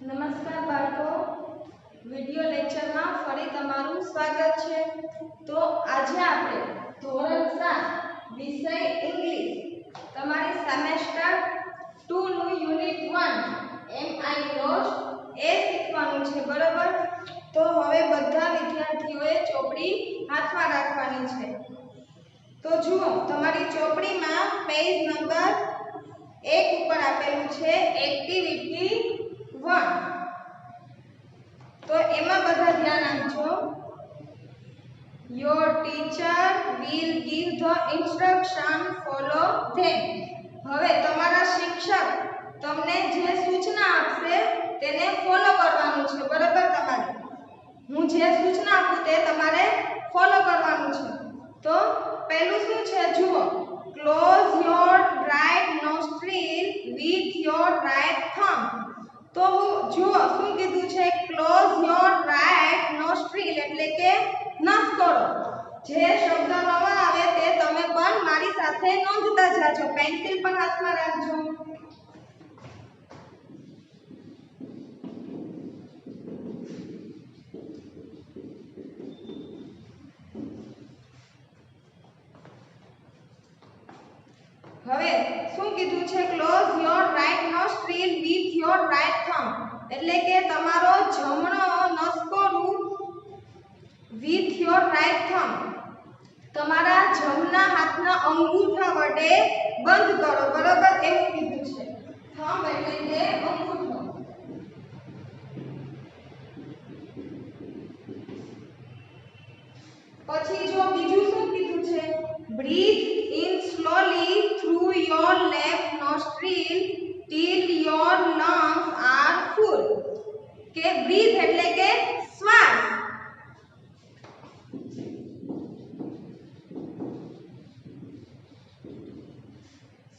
નમસ્કાર બાળકો, વિડિયો લેક્ચરમાં ફરી તમારું સ્વાગત છે। તો આજે આપણે ધોરણ 7 વિષય ઇંગ્લિશ તમારી સેમેસ્ટર 2 નું યુનિટ 1 એમ આઈ લોસ્ટ એ શીખવાનું છે, બરાબર। તો હવે બધા વિદ્યાર્થીઓએ ચોપડી હાથમાં રાખવાની છે। તો જુઓ, તમારી ચોપડીમાં પેજ નંબર 1 ઉપર આપેલું છે એક્ટિવિટી 1। તો એમાં બધા ધ્યાન આપજો। Your teacher will give the instruction, follow them. હવે તમારા શિક્ષક તમને જે સૂચના આપશે તેને ફોલો કરવાનું છે, બરાબર। તમારે હું જે સૂચના આપું તે તમારે ફોલો કરવાનું છે। તો પહેલું શું છે જુઓ, close your right nostril with your right thumb. તો જુઓ શું કીધું છે, ક્લોઝ યોર રાઇટ નોસ્ટ્રીલ એટલે કે નસ કરો। જે શબ્દ નવા આવે તે તમે પણ મારી સાથે નોંધતા જાજો। પેન્સિલ પણ હાથમાં રાખજો। હવે શું કીધું છે, close your right nostril with your right thumb એટલે કે તમારો જમણો નસકોરું વિથ યોર રાઇટ થંબ તમારા જમણા હાથના અંગૂઠા વડે બંધ કરો, બરાબર। એવું કીધું છે। થંબ એટલે કે અંગૂઠો। પછી જો બીજું શું કીધું છે, breadth in slowly through your left nostril till your lungs are full। કે બ્રીથ એટલે કે શ્વાસ,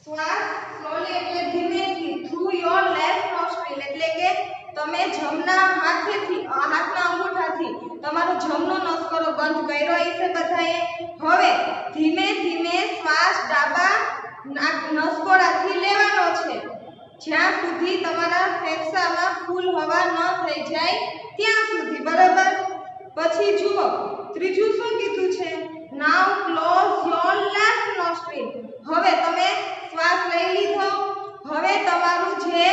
શ્વાસ સ્લોલી એટલે ધીમેથી, થ્રુ યોર લેફ્ટ નોસ્ટ્રીલ એટલે કે તમે જમણા હાથેથી હાથના અંગૂઠાથી તમારો જમણો નસકોરો બંધ કર્યો છે બધાએ। હવે ધીમે ધીમે શ્વાસ ડાબા નસકોરાથી લેવાનો છે, જ્યાં સુધી તમારા ફેફસામાં ફૂલ હવા ન થઈ જાય ત્યાં સુધી, બરાબર। પછી જુઓ ત્રીજું શું કીધું છે, નાઉ ક્લોઝ યોર લેફ્ટ નોસ્ટ્રીલ। હવે તમે શ્વાસ લઈ લીધો, હવે તમારું જે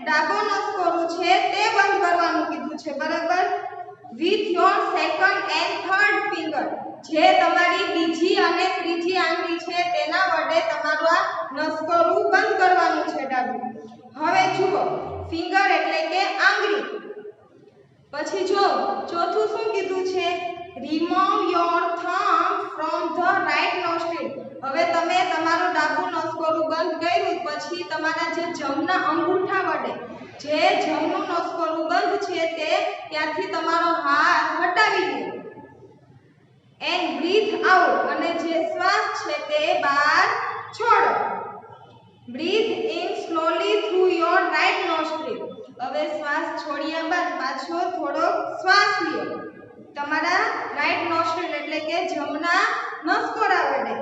ડાબો નસકોરું છે તે બંધ કરવાનું કીધું છે, બરાબર। With your second and third finger જે તમારી બીજી અને ત્રીજી આંગળી છે તેના વડે તમારું આ નસકોરું બંધ કરવાનું છે ડાબું। હવે જુઓ, ફિંગર એટલે કે આંગળી। પછી જો ચોથું શું કીધું છે, remove your thumb from the right nostril. હવે તમે તમારું ડાબું નસકોરું બંધ કર્યું પછી તમારા જે જમણા અંગૂઠા વડે જે જમણું નસકોરું બંધ છે તે ત્યાંથી તમારો હાથ હટાવી લો એન્ડ બ્રીથ આઉટ અને જે શ્વાસ છે તે બહાર છોડો। Breathe in slowly through your right nostril. હવે શ્વાસ છોડ્યા બાદ પાછો થોડો શ્વાસ લ્યો તમારા રાઇટ નોસ્ટ્રીલ એટલે કે જમણા નસકોરા વડે।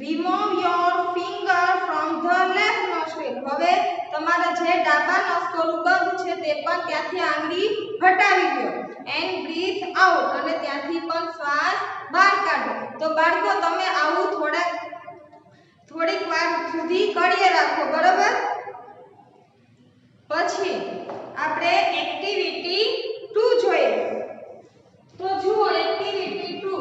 Remove your finger from the left nostril. હવે તમારા જે ડાબા નસકોરું બંધ છે તે પણ ત્યાંથી આંગળી હટાવી લો એન્ડ બ્રીથ આઉટ અને ત્યાંથી પણ શ્વાસ બહાર કાઢો। તો બાળકો તમે આવું થોડીક વાર સુધી કરીએ રાખો, બરાબર। પછી આપણે એક્ટિવિટી 2 જોઈએ। તો જુઓ activity 2,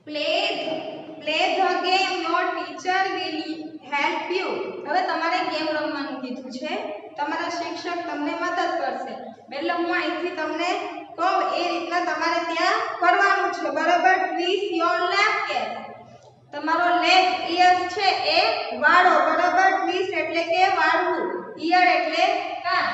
play the game your teacher will help you. હવે તમારે ગેમ રમવાનું કીધું છે, તમારા શિક્ષક તમને મદદ કરશે। એટલે હું અહીંથી તમને કહું એ રીતના તમારે ત્યાં કરવાનું છે, બરાબર। ટ્વિસ્ટ યોર લેફ્ટ ઇયર, તમારો લેફ્ટ ઇયર છે એ વાળો, બરાબર। ટ્વિસ્ટ એટલે કે વાળવું, ઇયર એટલે કાન।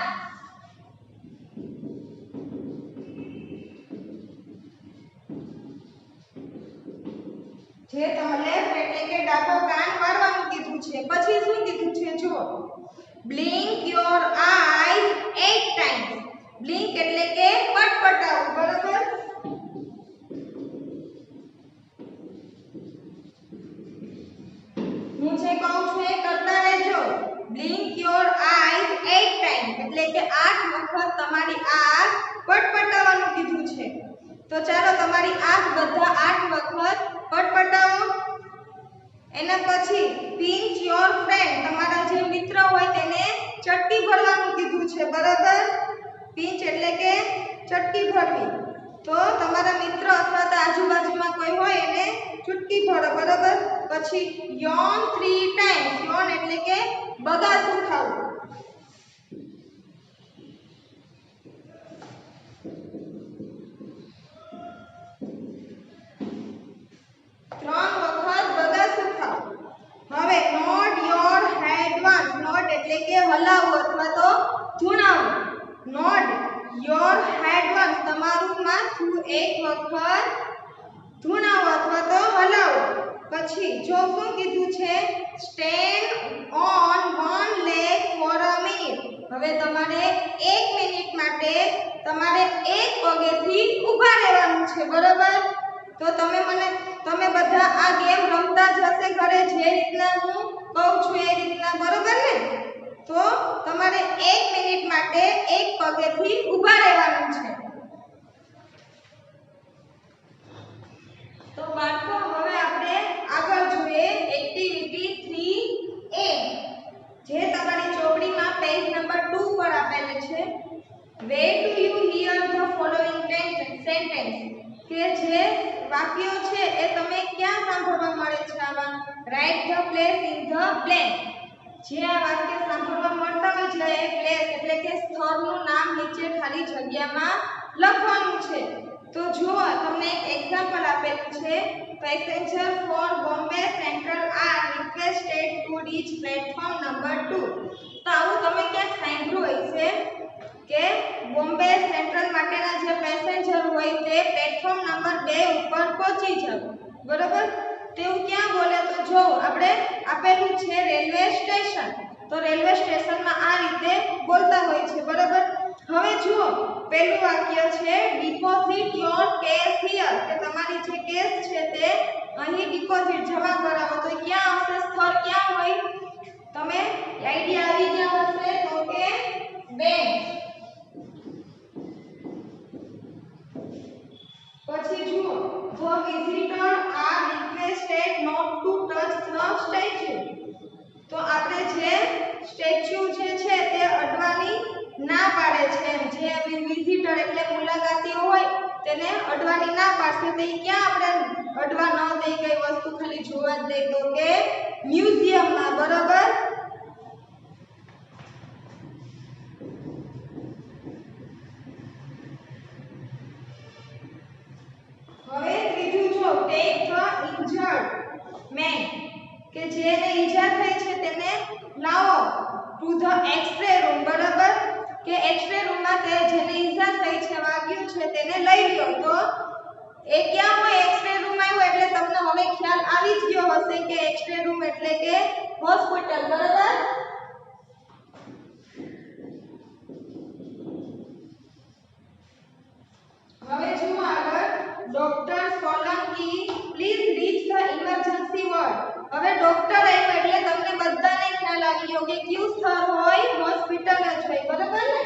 જે તમે લેફ્ટ એટલે કે ડાબો કાન વાળવાનું કીધું છે। પછી શું કીધું છે જુઓ, blink your eyes 8 times. Blink એટલે કે પટપટાવું, બરાબર। હું જે કહું છું એ કરતા રહેજો. બ્લિંક યોર આઈઝ 8 ટાઈમ એટલે કે 8 વખત તમારી આંખ પટપટાવવાનું કીધું છે. તો ચાલો તમારી આંખ બધા 8 વખત પટપટાવો. એના પછી પિંચ યોર ફ્રેન્ડ તમારા જે મિત્ર હોય તેને ચટ્ટી ભરવાનું કીધું છે. બરાબર, પિંચ એટલે કે ચટ્ટી ભરવી. તો તમારા મિત્ર અથવા તો આજુબાજુમાં કોઈ હોય એને ચુટકી ભરો. બરાબર, પછી યોન 3 ટાઈમ્સ. યોન એટલે કે બગાસું ખાવું. હવે nod your head once. Nod એટલે કે હલાવવું અથવા તો ધૂણાવવું. નોડ યોર હેડ વન્સ તમારું માથું એક વખત ધૂણાવો અથવા તો હલાવો. પછી જો શું કીધું છે, stand on one leg for a minute. હવે તમારે 1 મિનિટ માટે તમારે એક પગેથી ઊભા રહેવાનું છે. બરાબર, તો તમે બધા આ ગેમ રમતા જ હશે ઘરે, જે રીતના હું કહું છું એ રીતના. બરોબર ને? તો તમારે 1 મિનિટ માટે એક પગેથી ઊભા રહેવાનું છે. તો બાળકો હવે આપણે આગળ જોઈએ એક્ટિવિટી 3A, જે તમારી ચોપડીમાં પેજ નંબર 2 પર આપેલી છે. Where do you hear the following sentence? કે જે વાક્યો છે એ તમે ક્યાં સાંભળવા મળે છે આવા? Write the place in the blank. જે આ વાક્ય સાંભળવા મળતા હોય છે એ પ્લેસ એટલે કે સ્થળનું નામ નીચે ખાલી જગ્યામાં લખવાનું છે. તો જુઓ, તમને એક એક્ઝામ્પલ આપેલું છે. Passenger for Bombay central are requested to reach platform number 2. તો આવું તમે ક્યાંક સાંભળ્યું હશે કે બોમ્બે સેન્ટ્રલ માટેના જે પેસેન્જર હોય તે પ્લેટફોર્મ નંબર 2 ઉપર પહોંચી જાવ. બરોબર, તેવું ક્યાં બોલે? તો જો આપણે આપેલું છે રેલવે સ્ટેશન. તો રેલવે સ્ટેશનમાં આ રીતે બોલતા હોય છે. બરોબર, હવે જુઓ પહેલું વાક્ય છે ડિપોઝિટ યોર કેશ હિયર, કે તમારી જે કેશ છે તે અહીં ડિપોઝિટ જમા કરાવો. તો ક્યાં હશે સ્થળ, ક્યાં હોય? તમે આઈડિયા આવી ગયા હશે તો કે બેંક. પછી જુઓ the visitor are requested not to touch the statue. તો આપણે જે સ્ટેચ્યુ જે છે તે અડવાની ના પાડે છે. જે વિઝિટર એટલે મુલાકાતીઓ હોય તેને અડવાની ના પાડશે. તે ક્યાં આપણે અડવા ન દે, કઈ વસ્તુ ખાલી જોવા જ દે? તો કે મ્યુઝિયમમાં. બરાબર, હવે ત્રીજું જો ટેક ધ ઇન્જર્ડ મેન, કે જેને ઈજા થઈ છે તેને લાવો ટુ ધ એક્સ-રે રૂમ. બરાબર, કે એક્સ-રે રૂમમાં તે જેને ઈજા થઈ છે, વાગ્યું છે, તેને લઈ લ્યો. તો એ ક્યાં હોય? એક્સ-રે રૂમ આવ્યો એટલે તમને હવે ખ્યાલ આવી જ ગયો હશે કે એક્સ-રે રૂમ એટલે કે હોસ્પિટલ. બરાબર, હવે જુઓ આગળ doctor Solanki please reach the emergency ward. હવે ડોક્ટર આવ્યો એટલે તમને બધાને ખ્યાલ આવી ગયો કે કયું સ્થળ હોય? હોસ્પિટલ જ હોય. બરાબર ને?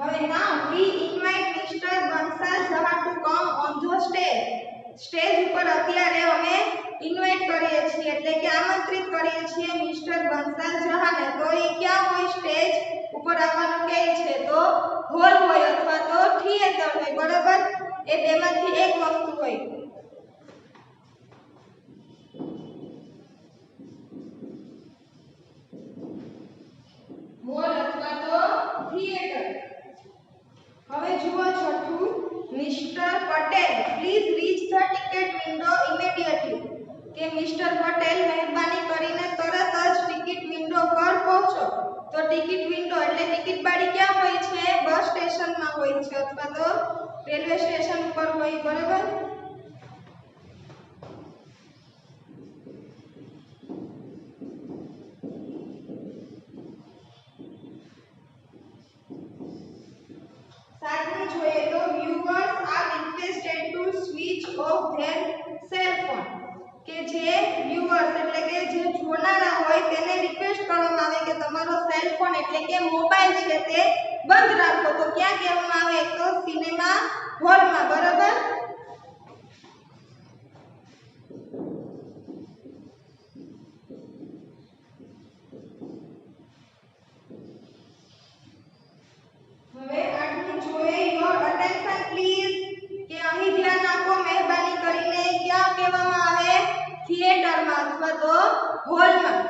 હવે now we invite mister Bansal Jha to come on the stage. Stage ઉપર અત્યારે અમે ઇન્વાઇટ કરીએ છીએ એટલે કે આમંત્રિત કરીએ છીએ મિસ્ટર બંસાલ ઝહાને. તો એ ક્યાં હોય? સ્ટેજ ઉપર આવવાનું કહે છે તો હોલ હોય અથવા તો થિયેટર હોય. બરાબર, એ બેમાંથી એક વસ્તુ હોય. હોલ અથવા તો થિયેટર. હવે જુઓ છઠ્ઠું, mister Patel please reach the ticket window immediately, કે મિસ્ટર પટેલ મહેરબાની કરીને તરત જ ટિકિટ વિન્ડો પર પહોંચો. તો ટિકિટ વિન્ડો એટલે ટિકિટ બારી ક્યાં હોય છે? બસ સ્ટેશનમાં હોય છે અથવા તો રેલવે સ્ટેશન ઉપર હોય. બરાબર, ઓફ ધેર સેલ ફોન કે જે વ્યુઅર્સ એટલે કે જે જોનારા હોય તેને રિક્વેસ્ટ કરવામાં આવે કે તમારો સેલ ફોન એટલે કે મોબાઈલ છે તે બંધ રાખો તો ક્યાં કહેવામાં આવે તો સિનેમા હોલમાં બરાબર હવે આઠમું જોઈએ યોર અટેન્શન પ્લીઝ કે અહીં ધ્યાન આપો મહેરબાની કરીને ક્યાં કહેવામાં આવે થિયેટરમાં અથવા તો હોલમાં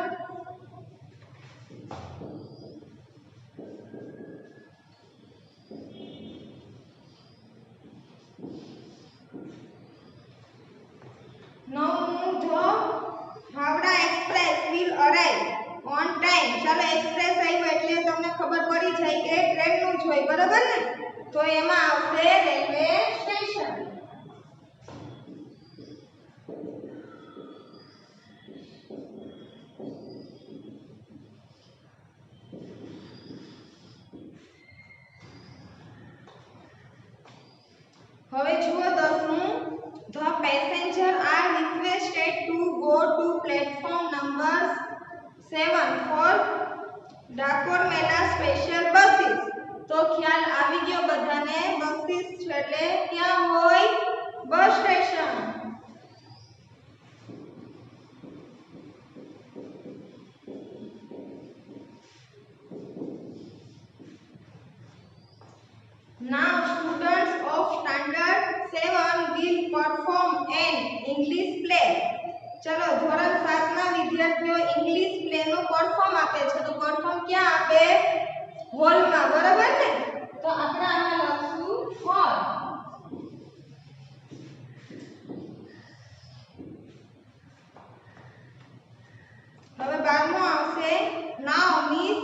નવમું the Howrah express will arrive on time ચાલો એક્સપ્રેસ આવ્યો એટલે તમને ખબર પડી જાય કે ટ્રેનનું જ હોય બરાબર ને તો એમાં આવશે રેલવે સ્ટેશન હવે જુઓ 10મું The passenger are requested to go to platform number 7 for Dakor મેલા સ્પેશિયલ બસીસ તો ખ્યાલ આવી ગયો બધાને બસીસ એટલે ક્યાં હોય bus station Now students of standard 7 will perform an English play. ચલો ધોરણ 7 ના વિદ્યાર્થીઓ ઇંગ્લિશ પ્લે નો પરફોર્મ આપે છે તો પરફોર્મ ક્યાં આપે હોલમાં બરાબર ને તો આપણે આમાં લખશું હોલ હવે 12મો આવશે Now Miss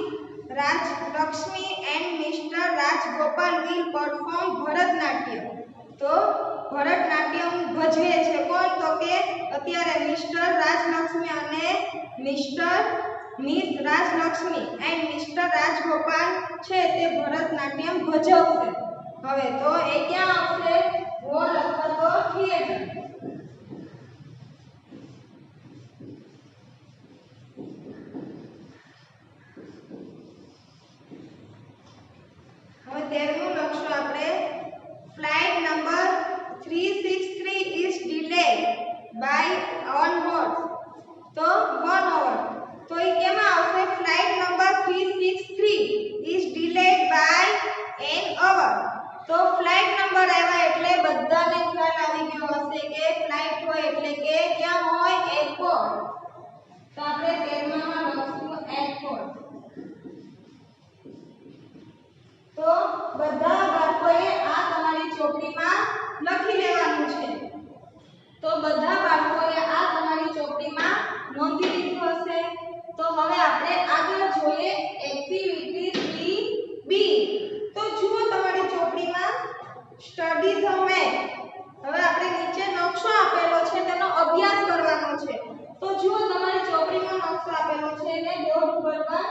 Rajlakshmi and Mr. Rajgopal will perform Bharatanatyam તો ભરતનાટ્યમ ભજવે છે કોણ તો કે અત્યારે મિસ્ટર રાજલક્ષ્મી અને miss Rajlakshmi and mister Rajagopal છે તે ભરતનાટ્યમ ભજવશે હવે તો એ ક્યાં આવશે હોલ અથવા તો થિયેટર હવે 13મું લખશું આપણે flight number 363 is delayed by 1 hour તો 1 hour તો એ કેમાં આવશે flight number 363 is delayed by an hour તો ફ્લાઇટ નંબર આવ્યા એટલે બધાને ખ્યાલ આવી ગયો હશે કે ફ્લાઇટ હોય એટલે કે ક્યાં હોય એરપોર્ટ તો આપણે 13માં લખશું એરપોર્ટ તો બધા બાળકોએ આ તમારી ચોપડીમાં લખી લેવાનું છે તો બધા બાળકોએ આ તમારી ચોપડીમાં નોંધી લીધું હશે તો હવે આપણે આગળ જોઈએ એક્ટિવિટી 3B તો જુઓ તમારી ચોપડીમાં સ્ટડી ધ મેપ હવે આપણે નીચે નકશો આપેલો છે તેનો અભ્યાસ કરવાનો છે તો જુઓ તમારી ચોપડીમાં નકશો આપેલો છે એને બોર્ડ ઉપર પણ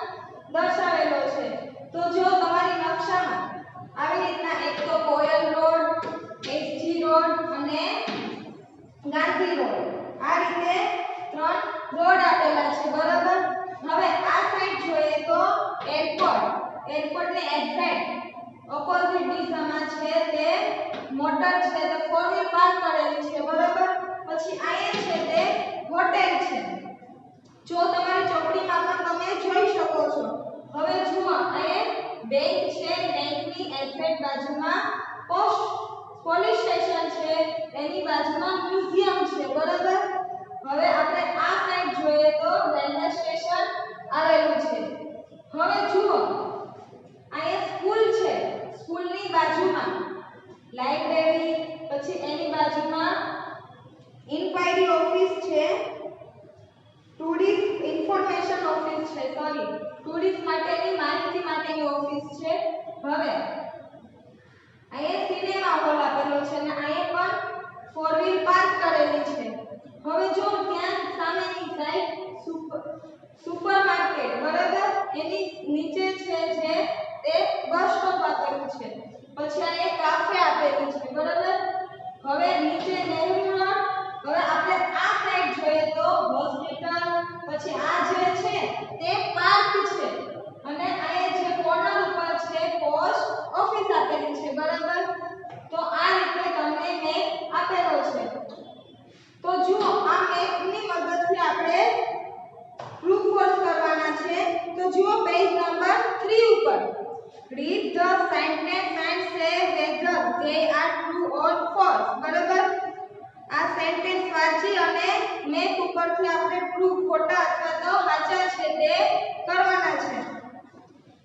દર્શાવેલો છે તો જો તમારી નકશામાં આવી રીતના એક તો કોયલ રોડ એસજી રોડ અને ગાંધી રોડ આ રીતે 3 રોડ આપેલા છે બરાબર હવે આ સાઈડ જોઈએ તો એરપોર્ટની એક્ઝેક્ટ ઓપોઝિટ દિશામાં છે તે મોટર છે તે 4 વ્હીલ પાર્ક કરેલી છે બરાબર પછી અહીંયા છે તે હોટેલ છે જો તમારી ચોપડીમાં પણ તમે જોઈ શકો છો હવે જુઓ અહીંયા બેંક છે બેંકની એક્ઝેક્ટ બાજુમાં પોલીસ સ્ટેશન છે એની બાજુમાં મ્યુઝિયમ છે બરાબર હવે આપણે આ સાઈડ જોઈએ તો રેલવે સ્ટેશન આવેલું છે હવે જુઓ અહીંયા સ્કૂલ છે સ્કૂલની બાજુમાં લાઇબ્રેરી પછી એની બાજુમાં ઇન્ક્વાયરી ઓફિસ છે ટુરિસ્ટ ઇન્ફોર્મેશન ઓફિસ છે ટુરિસ્ટ માટેની માહિતી માટેની ઓફિસ છે હવે અહીંયા સિનેમા હોલ આપેલો છે અને અહીંયા પણ 4 વ્હીલ પાર્ક કરેલી છે હવે જો ત્યાં સામેની સાઈડ સુપરમાર્કેટ બરાબર એની નીચે છે જે તે બસ સ્ટોપ આપેલું છે પછી અહીંયા કાફે આપેલું છે બરાબર હવે નીચે નહેરુ મેપ ઉપરથી આપણે ટ્રુ ખોટા અથવા તો સાચા છે તે કરવાના છે.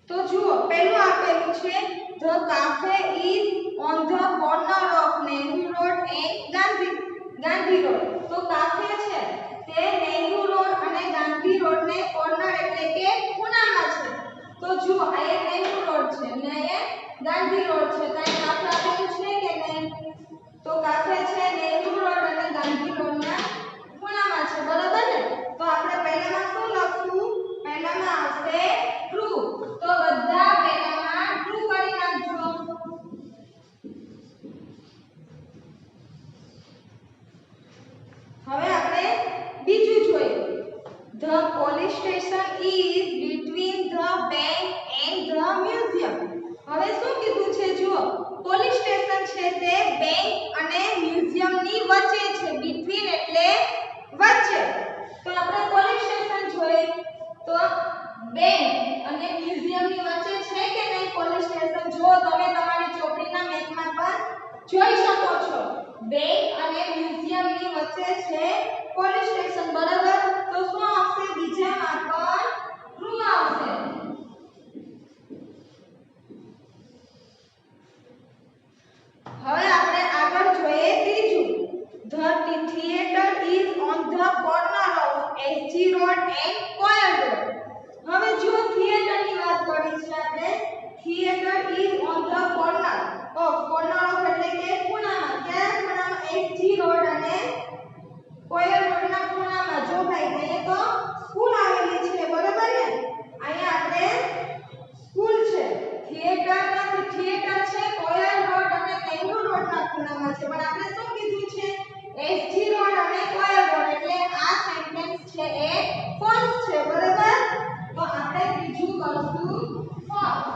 તો જુઓ પહેલું આપેલું છે the cafe is on the corner of Nehru road and Gandhi road. તો કાફે છે તે નેહરુ રોડ અને ગાંધી રોડ ને કોર્નર એટલે કે ખૂણામાં છે. તો જુઓ આ એક નેહરુ રોડ છે અને આ ગાંધી રોડ છે. તો આ કાફે આપેલું છે કે નહીં? તો કાફે છે નેહરુ રોડ અને ગાંધી રોડના ખૂણામાં છે. બરાબર ને? તો આપણે પહેલામાં શું લખશું? પહેલામાં આવશે ટ્રુ. તો બધા પહેલામાં ટ્રુ કરી નાખજો. હવે આપણે બીજું જોઈએ. The police station is between the bank and the museum. હવે શું કીધું છે? જુઓ પોલીસ સ્ટેશન છે તે બેંક અને મ્યુઝિયમ ની વચ્ચે છે. between એટલે વચ્ચે. તો આપણે પોલીસ સ્ટેશન જોઈએ તો બેંક અને મ્યુઝિયમ ની વચ્ચે છે કે નહીં પોલીસ સ્ટેશન? જો તમે તમારી ચોપડીના મેપમાં પણ જોઈ શકો છો. બેંક અને મ્યુઝિયમ ની વચ્ચે છે પોલીસ સ્ટેશન. બરાબર? તો શું આવશે? બીજામાં પણ ટ્રુ આવશે. હવે આપણે આગળ જોઈએ ત્રીજું. The theater is on the corner of SG Road and Coyle Road. હવે જો થિયેટર ની વાત કરી છે આપણે. Theater is on the corner of એટલે કે ખૂણામાં. ક્યાં ખૂણામાં? SG Road અને કોયલ રોડ ના ખૂણામાં. જો ભાઈ અહીંયા તો સ્કૂલ આવેલી છે. બરાબર ને? અહીંયા આપણે સ્કૂલ છે. થિયેટર નથી. થિયેટર છે કોયલ રોડ અને નેહરુ રોડ ના ખૂણામાં છે. પણ આપણે શું કીધું છે? એસજી રોડ અને કોયલ રોડ. એટલે આ સેન્ટેન્સ છે એ ફોલ્સ છે. બરાબર? તો આપણે ત્રીજું કરશું ફોલ્સ.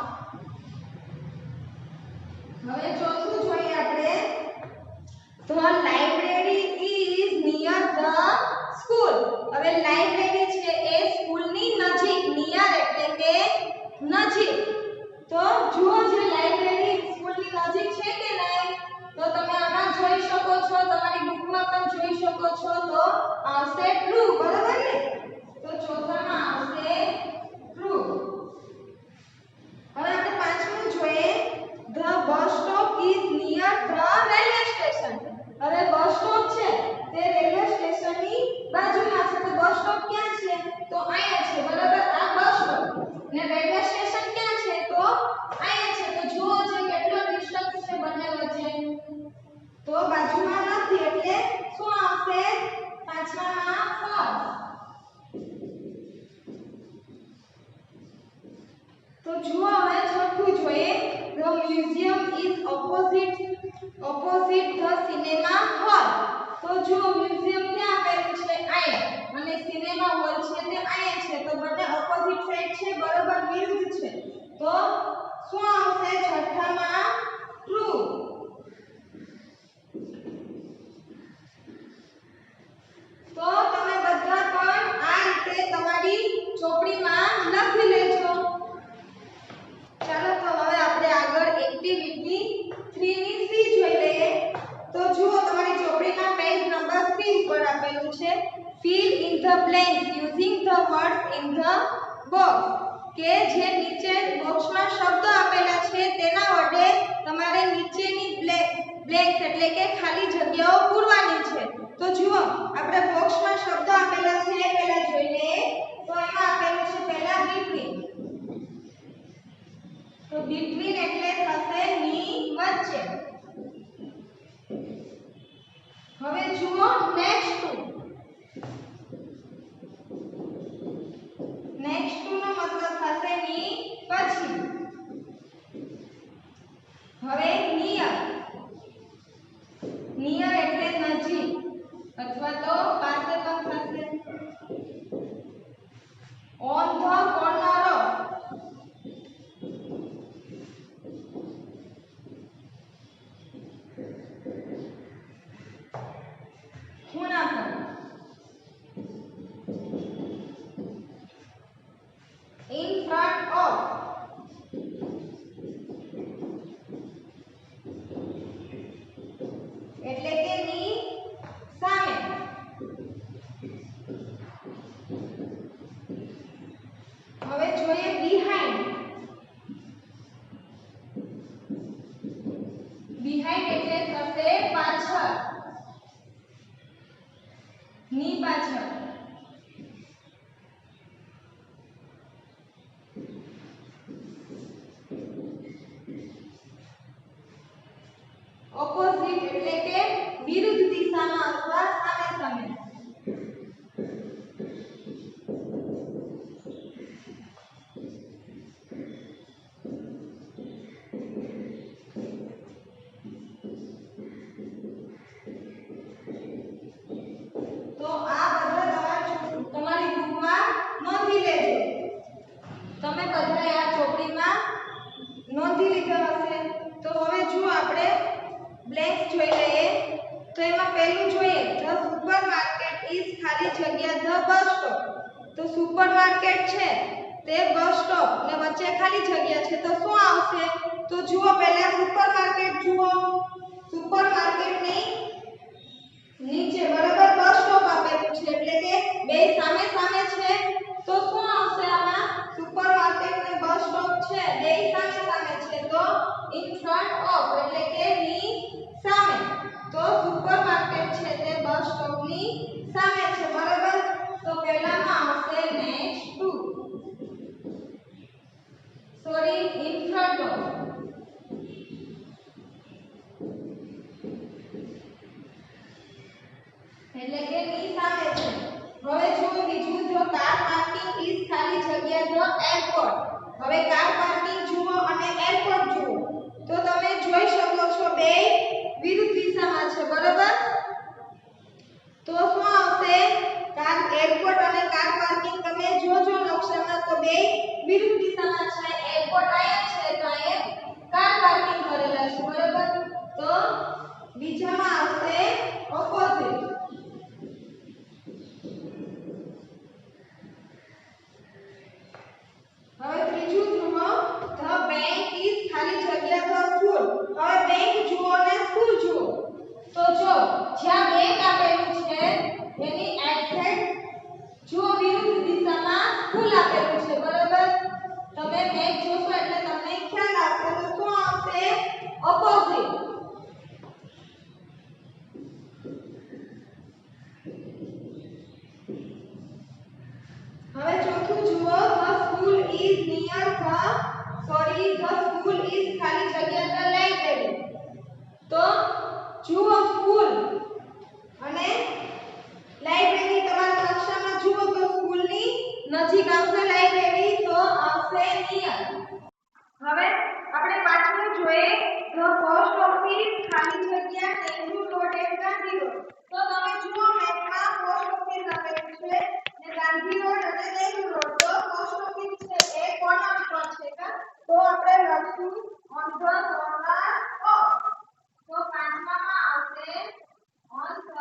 હવે ચોથું જોઈએ આપણે. The library is near the school. હવે લાઇબ્રેરી છે એ સ્કૂલની નજીક. નિયર એટલે કે નજીક. તો જુઓ જે લાઇબ્રેરી સ્કૂલની નજીક છે કે નહીં? તો તમે આમાં જોઈ શકો છો. તમારી બુકમાં પણ જોઈ શકો છો. તો આવશે ટ્રુ. બરાબર ને? તો ચોથામાં આવશે ટ્રુ. હવે આપણે પાંચમું જોઈએ. The bus stop is near the railway station. હવે બસ સ્ટોપ છે તે રેલવે સ્ટેશનની બાજુમાં છે. તો બસ સ્ટોપ ક્યાં છે? તો અહીંયા છે. બરાબર? આ બસ સ્ટોપ. ને રેલવે સ્ટેશન ક્યાં છે? તો અહીંયા છે. તો જુઓ જે કેટલો ડિસ્ટન્સ છે બંને વચ્ચે. તો બાજુમાં નથી એટલે શું આવશે? પાંચમામાં ફોલ્સ. તો જુઓ હવે છઠ્ઠું જોઈએ. The museum is opposite the cinema hall. તો જુઓ મ્યુઝિયમ ક્યાં આવેલું છે? અહીંયા. અને સિનેમા હોલ છે તે અહીંયા છે. તો બંને ઓપોઝિટ સાઈડ છે. બરાબર? વિરુદ્ધ છે. તો શું આવશે છઠ્ઠામાં? ટ્રુ. તો તમે બધા પણ આ રીતે તમારી ચોપડીમાં લખી લેજો. ચાલો તો હવે આપણે આગળ એક્ટિવિટી 3 ની સી જોઈ લઈએ. તો જુઓ તમારી ચોપડીના પેજ નંબર 3 ઉપર આપેલું છે fill in the blanks using the words in the box. કે જે નીચે બોક્સમાં શબ્દો આપેલા છે તેના વડે તમારે નીચેની બ્લેન્ક્સ એટલે કે ખાલી જગ્યાઓ પૂરવાની છે. તો જુઓ આપણે બોક્સમાં શબ્દો આપેલા છે એ પહેલા જોઈ લઈએ. તો એમાં આપેલું છે પહેલા between. તો between એટલે થશે ની વચ્ચે. હવે જુઓ next to. next to નો મતલબ થશે ની પછી. હવે near. near એટલે નજીક અથવા તો પાસે પણ થશે. on the corner of. ખૂણા પર. in front of. એટલે કે ની સામે. પાછળ ની પાછળ ઓપોઝિટ એટલે કે વિરુદ્ધ દિશામાં અથવા સામે સામે તો આ બધા તમારી બુકમાં નોંધી લેજો. તમે બધાએ આ ચોપડીમાં નોંધી લીધા હશે. તો હવે જો આપણે બ્લેન્ક્સ જોઈ લઈએ. તો એમાં પહેલું જોઈએ ધ સુપરમાર્કેટ ઇઝ ખાલી જગ્યા ધ બસ સ્ટોપ. તો સુપરમાર્કેટ છે તે બસ સ્ટોપ ને વચ્ચે ખાલી જગ્યા છે તો શું આવશે? તો જુઓ પહેલા સુપરમાર્કેટ જુઓ. સુપરમાર્કેટની નીચે બરાબર બસ સ્ટોપ આપેલું છે એટલે કે બે સામે સામે છે તો શું આવશે આમાં? સુપરમાર્કેટ ને બસ સ્ટોપ છે બે સામે સામે છે તો ઇન ફ્રન્ટ ઓફ એટલે કે ની સામે. તો સુપરમાર્કેટ છે તે બસ સ્ટોપ ની સામે છે બરાબર. તો પહેલામાં આવશે next to sorry in front of એટલે કે ની સામે છે. હવે જો બીજું જો કાર પાર્કિંગ ઇઝ ખાલી જગ્યા ધ એરપોર્ટ. હવે કાર પાર્કિંગ જુઓ અને એરપોર્ટ જુઓ તો તમે જોઈ શકો છો બે વિરુદ્ધ દિશામાં છે બરાબર. તો શું આવશે? કાર એરપોર્ટ અને કાર પાર્કિંગ તમે જોજો નકશામાં તો બે વિરુદ્ધ દિશામાં છે. એરપોર્ટ અહીંયા છે તો અહીંયા કાર પાર્કિંગ કરેલા છે બરાબર. તો બીજામાં આવશે ઓપોઝિટ. હવે ત્રીજું જુઓ ધ બેંક ઇઝ ખાલી જગ્યા ધ સ્કૂલ. હવે બેંક જુઓ ને સ્કૂલ જુઓ તો જો જ્યાં બેંક આપેલું છે એની એક્ઝેક્ટ જો વિરુદ્ધ દિશામાં સ્કૂલ આપેલું છે બરાબર. તમે બેંક જોશો એટલે તમને ખ્યાલ આવશે. તો શું આવશે? ઓપોઝિટ. હવે ચોથું જુઓ the school is near the school is ખાલી જગ્યા ધ લાઇબ્રેરી. તો જુઓ સ્કૂલ અને લાઇબ્રેરી તમારા નકશામાં જુઓ તો સ્કૂલની નજીક આવશે લાઇબ્રેરી તો આવશે નિયર. હવે આપણે પાછળ જોઈએ ધ પોસ્ટ ઓફિસ ખાલી જગ્યા Nehru road and Gandhi road. તો તમે જુઓ મેપમાં પોસ્ટ ઓફિસ આપેલું છે ને ગાંધી રોડ અને નેહરુ રોડ. તો પોસ્ટ ઓફિસ છે એ કોના ઉપર છે કા? તો આપણે લખશું ઓન ધ કોર્નર ઓફ. તો પાંચમામાં આવશે ઓન ધ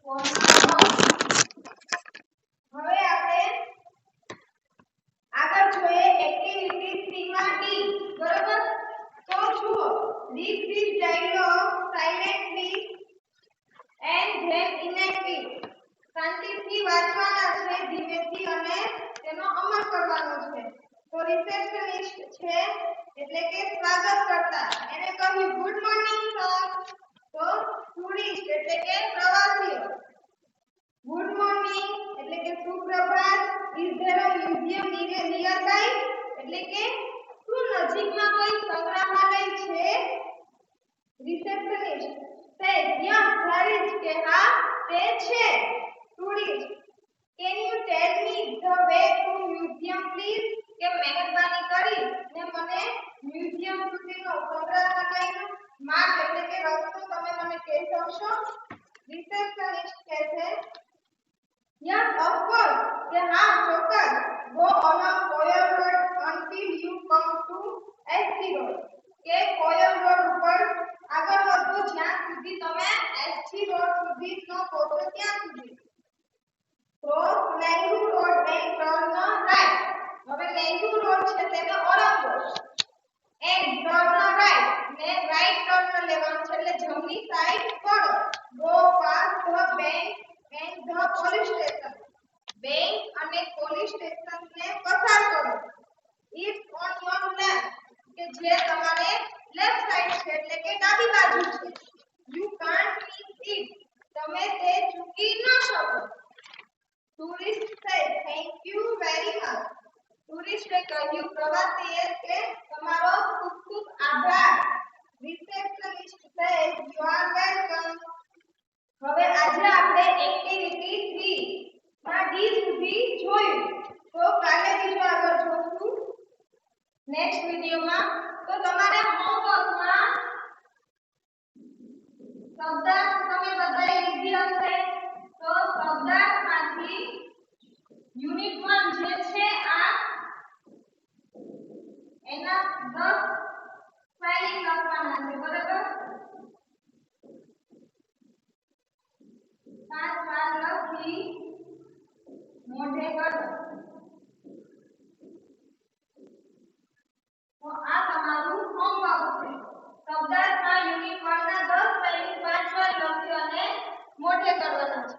કોર્નર ઓફ. હવે આપણે આગળ જોઈએ એક્ટિવિટી 3 માં ડી બરાબર. તો જુઓ read this dialogue silently and then enact. શાંતિથી વાંચવાના છે ધીમેથી અને તેનો અમલ કરવાનો છે. તો રિસેપ્શનિસ્ટ છે એટલે કે સ્વાગત કરતા એને કહ્યું ગુડ મોર્નિંગ સર. તો ટુરિસ્ટ એટલે કે પ્રવાસીઓ ગુડ મોર્નિંગ એટલે કે સુપ્રભાત. Is there a museum nearby એટલે કે શું નજીકમાં કોઈ સંગ્રહાલય છે? Receptionist says yes there is કે હા તે છે. Tourist can you tell me the way to museum please. કે મહેરબાની કરી ને મને મ્યુઝિયમ સુધીનો સંગ્રહાલયનો માર્ગ એટલે કે રસ્તો તમે મને કહી શકશો? રિસેપ્શનિસ્ટ કહે છે યસ ઓફ કોર્સ કે હા ચોક્કસ. Go along Koyal road until you come to ST road. કે કોયલ રોડ ઉપર આગળ વધો જ્યાં સુધી તમે એસટી રોડ સુધી ન પહોંચો ત્યાં સુધી. તો Nehru road and turn right. હવે નેહરુ રોડ છે તેને ઓળંગો એન્ડ ટર્ન રાઈટ ને રાઈટ ટર્ન લેવાનું છે એટલે જમણી સાઈડ વળો. Go past the bank and the police station. Bank અને પોલીસ સ્ટેશન ને પસાર કરો. ઇટ્સ ઓન યોર લેફ્ટ કે જે તમારે લેફ્ટ સાઈડ છે એટલે કે ડાબી બાજુ છે. You can't miss it. તમે તે ચૂકી ન શકો. Tourist say thank you very much. ટુરિસ્ટે કહ્યું પ્રવાસીએ કે તમારો ખૂબ ખૂબ આભાર. રિસેપ્શનિસ્ટ સે યુ આર વેલકમ. હવે આજે આપણે એક્ટિવિટી 3 માં ડી સુધી જોયું. તો કાલે બીજું આગળ જોશું નેક્સ્ટ વિડિયોમાં. તો તમારે હોમવર્કમાં શબ્દાર્થ તમે બધાએ લીધી હશે. તો શબ્દાર્થમાંથી યુનિટ 1 જે છે આ એના 10 સ્પેલિંગ લખવાના છે. બરાબર 5 વાર લખી મોઢે કરો.